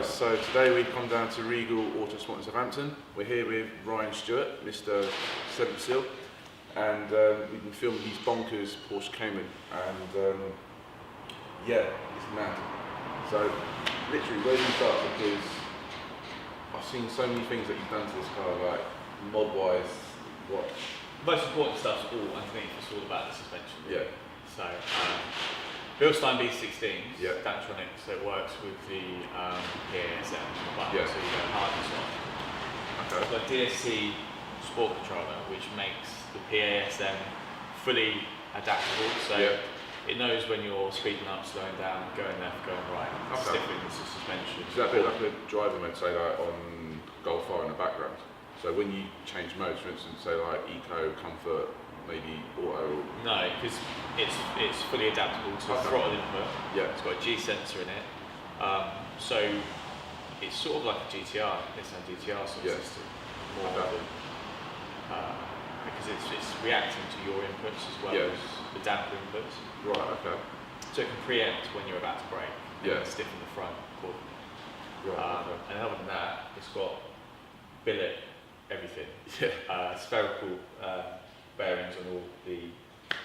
So today we've come down to Regal Motorsport in Southampton. We're here with Ryan Stewart, Mr. Seventh Seal, and we've been filming his bonkers Porsche Cayman, and yeah, it's mad. So literally, where do you start? Because I've seen so many things that you've done to this car, like mod-wise. What? The most important stuff's all underneath. It's all about the suspension. Yeah. So. Bilstein B16s, yeah. Dantronic, so it works with the PASM button, yeah. so you get hardness on. Okay. It's got DSC Sport Controller, which makes the PASM fully adaptable, so yeah. It knows when you're speeding up, slowing down, going left, going right. It's different with the suspension. Is that a bit like a driver mode, say like on Golf R in the background? So when you change modes, for instance, say like Eco, Comfort, maybe auto? No, because it's fully adaptable to throttle input. Yeah. It's got a G sensor in it. So it's sort of like a GTR, Nissan GTR sort of system. More than, because it's reacting to your inputs as well as the damper inputs. Right, okay. So it can preempt when you're about to brake. Yeah. Stiffen the front. Right, okay. And other than that, it's got billet everything. Yeah. Spherical bearings on all the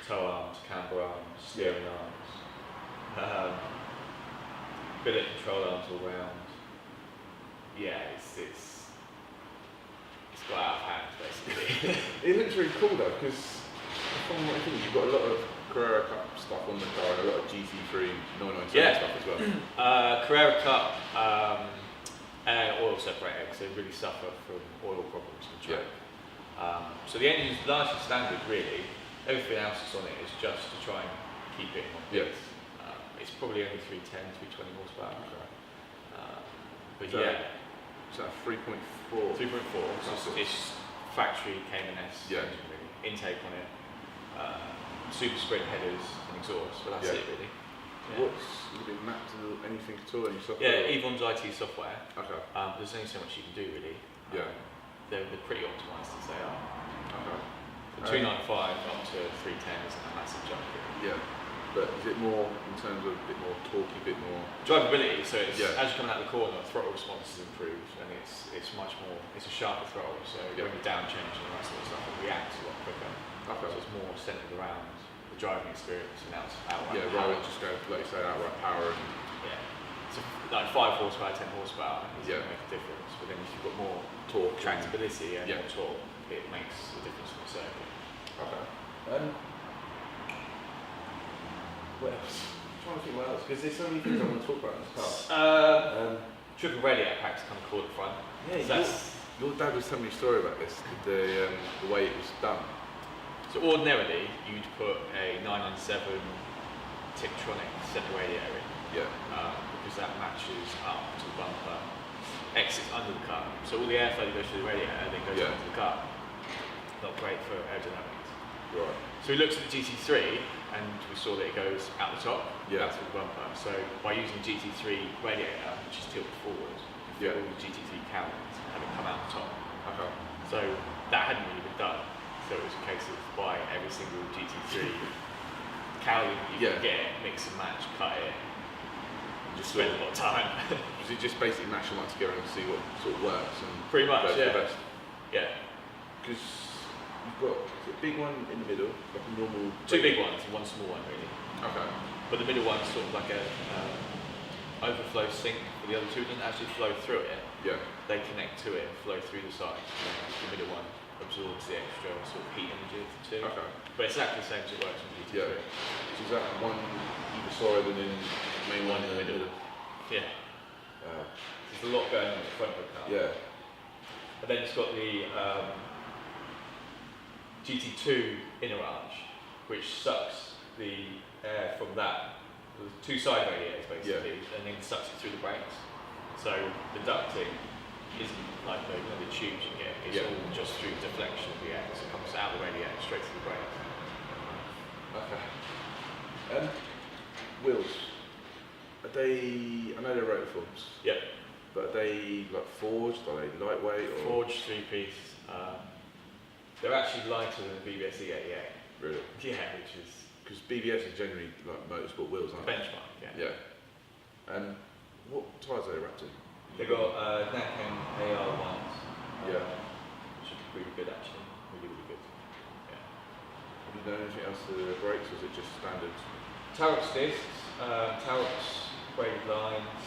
toe arms, camber arms, steering arms, billet control arms all round. Yeah, it's got out of hand basically. It looks really cool though, because from what I think you've got a lot of Carrera Cup stuff on the car and a lot of GT3 997 stuff as well. Carrera Cup and oil separator, because they really suffer from oil problems in the track. So the engine's largely standard really. Everything else that's on it is just to try and keep it in one piece. It's probably only 310, 320 horsepower. But so, yeah. So 3.4? 3.4, it's factory Cayman S engine really. Intake on it, super sprint headers and exhaust, but that's it really. Yeah. What's been mapped to anything at all? Any software? Yeah, Evon's IT software. Okay. There's only so much you can do really. Yeah. They're pretty optimised as they are. Okay. The 295 up to 310 isn't a massive jump really. Yeah. But is it more in terms of a bit more torquey, a bit more drivability? So it's, as you're coming out of the corner, throttle response is improved, and it's much more. It's a sharper throttle, so when you're down changing and that sort of stuff, it reacts a lot quicker. Okay. So it's more centered around the driving experience and outright. Yeah, rather than just go, like you say, outright power and. Yeah. So like 5 horsepower, 10 horsepower is going to make a difference. But then if you've got more torque, tractability and more torque, it makes a difference in the circuit. Okay. What else? I'm trying to think what else, because there's so many things I want to talk about in this car. Triple radiator packs come core at the front. Yeah, so your dad was telling me a story about this, the way it was done. So ordinarily, you'd put a 997 Tiptronic centre radiator in. Yeah. Because that matches up to the bumper, exits under the car. So all the airflow that goes through the radiator then goes into the car. Not great for aerodynamics. Right. So we looked at the GT3 and we saw that it goes out the top, out through the bumper. So by using the GT3 radiator, which is tilted forward, all the GT3 cowlings have it come out the top. Okay. So that hadn't really been done. So it was a case of buying every single GT3 cowling you can get, mix and match, cut it, and just spend a lot of time. Was it just basically mash them up together and see what sort of works? And pretty much, the best? Yeah. Because you've got a big one in the middle, like a normal. 2 big ones and 1 small one, really. Okay. But the middle one's sort of like a overflow sink for the other 2. It doesn't actually flow through it. Yeah. They connect to it and flow through the sides. The middle one absorbs the extra sort of heat energy of the 2. Okay. But it's exactly the same as it works on GT3. Yeah. So is that one either side and then main one in the middle. Yeah. There's a lot going on in the front of the car. Yeah. And then it's got the GT2 inner arch, which sucks the air from that. There's two side radiators basically, and then sucks it through the brakes. So the ducting isn't like the tubes you get, it's all just through deflection of the air. So it comes out of the radiator straight to the brakes. Okay. Wheels. Are they, I know they're rotiforms. Yep. But are they like forged? Are they lightweight? Or? Forged 3-piece. They're actually lighter than the BBS E88. Really? Yeah, which is... Because BBS are generally like motorsport wheels, aren't they? Benchmark, yeah. Yeah. And what tyres are they wrapped in? They've got Nakan AR1s. Yeah. Which are really good actually. Really, really good. Yeah. Have you done anything else to the brakes, or is it just standard? Tarox discs, Tarox braided lines,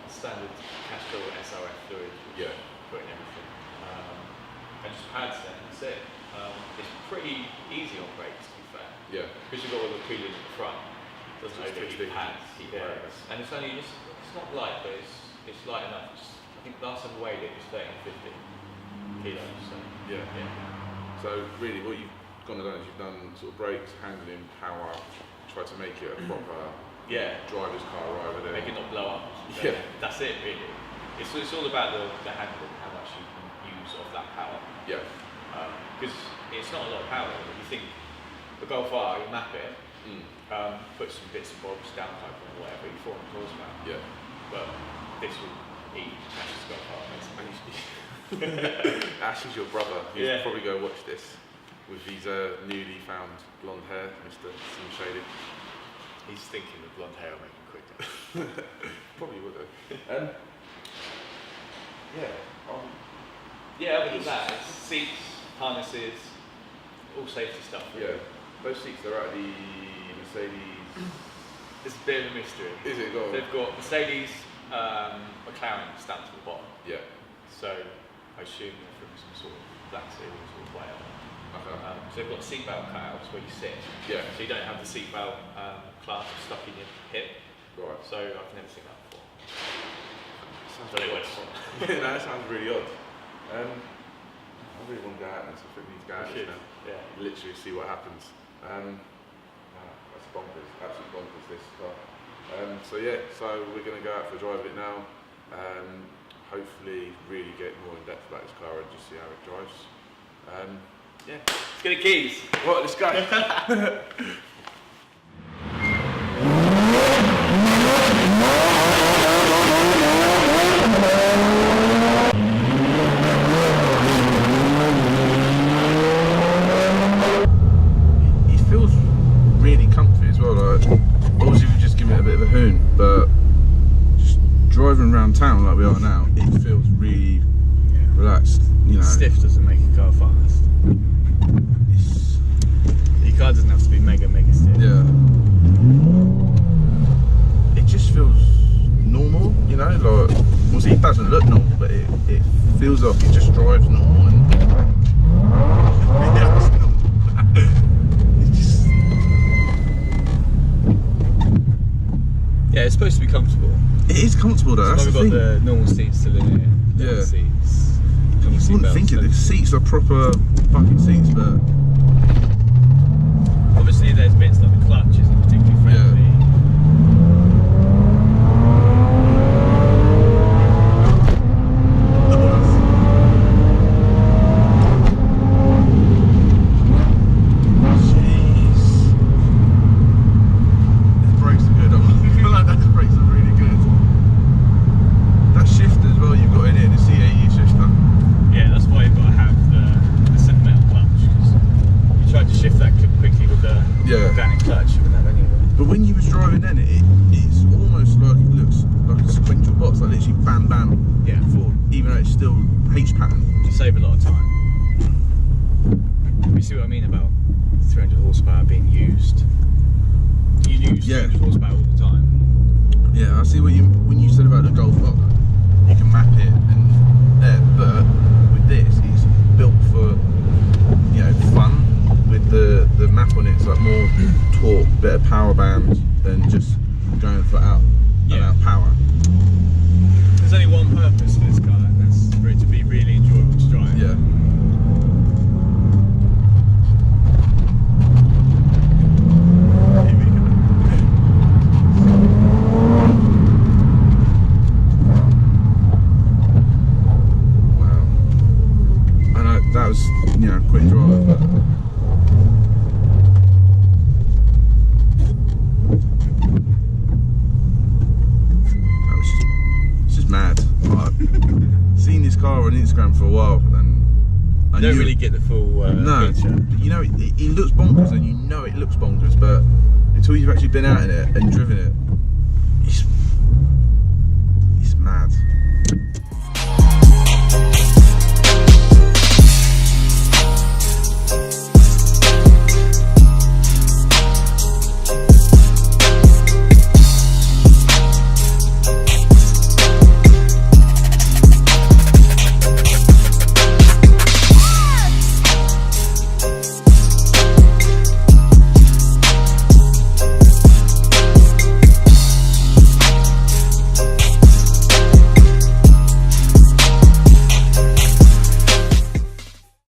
standard Castrol SRF fluid, which put in everything. And just pads then, that's it. It's pretty easy on brakes, to be fair. Yeah. Because you've got all the cooling at the front. Doesn't overheat pads. And it's only just, it's not light, but it's light enough. I think last time I weighed it was 1350 kilos. So yeah. So really, what you've gone and done is you've done sort of brakes, handling, power, try to make it a proper driver's car rather than make it not blow up. So that's it really. It's all about the handling, how much you can use of that power. Yeah. Because it's not a lot of power. If you think the Golf R, you map it, put some bits and bobs, downpipe or whatever, you 400 horsepower. Yeah. But this will eat Ash's Golf R basically. Ash is your brother. He'll probably go watch this with his newly found blonde hair, Mr. Slim Shaded. He's thinking the blonde hair will make him quicker. Probably would though. Other than that, it's seats, harnesses, all safety stuff. Really. Yeah. Those seats, they're out of the Mercedes. It's a bit of a mystery. Is it? Go on. They've got Mercedes, McLaren stamped to the bottom. Yeah. So I assume they're from some sort of black series or whatever. Okay. So they've got seatbelt cutouts where you sit. Yeah. So you don't have the seatbelt clasp stuck in your hip. Right. So I've never seen that before. Sounds really odd. No, that sounds really odd. I really want to go out and stuff. I need to go out now. Yeah. Literally see what happens. That's bonkers. Absolute bonkers, this car. So we're going to go out for a drive of it now. Hopefully really get more in depth about this car and just see how it drives. Let's get the keys. Right, let's go. It feels really comfy as well. Like, obviously we've just given it a bit of a hoon, but just driving around town like we are now, it feels really relaxed. You know, stiff doesn't make a car fast. Your car doesn't have to be mega stiff. Yeah. It just feels normal, you know, like, obviously it doesn't look normal, but it feels like it just drives normal. And yeah, it's normal. It's just... Yeah, it's supposed to be comfortable. It is comfortable though, that's we've the got thing. the normal seats still in here. Yeah. Seats. You wouldn't think it, the seats are proper fucking seats, but... Obviously there's bits like the clutch isn't particularly friendly. Jeez. The brakes are good, I feel like those brakes are really good. That shifter as well you've got in here, the CAE shifter. Yeah, that's why you've got to have the sentimental clutch, because you tried to shift that quickly with the organic clutch, you wouldn't have any of it. But when you was driving then, it's almost like it looks like a sequential box, like literally bam bam. Yeah. Before, even though it's still H pattern. You save a lot of time. You see what I mean about 300 horsepower being used? You use 300 horsepower all the time. Yeah, I see what when you said about the Golf R, you can map it and there, but with this, it's built for, you know, fun. With the map on it, it's like more torque, better power bands than just going for out power. There's only one purpose for this car, and that's for it to be really enjoyable to drive. Yeah. Here we go. Wow. I know that was, a quick drive, but mad. I've seen this car on Instagram for a while, and I don't really get the full picture. It looks bonkers, and it looks bonkers, but until you've actually been out in it and driven it,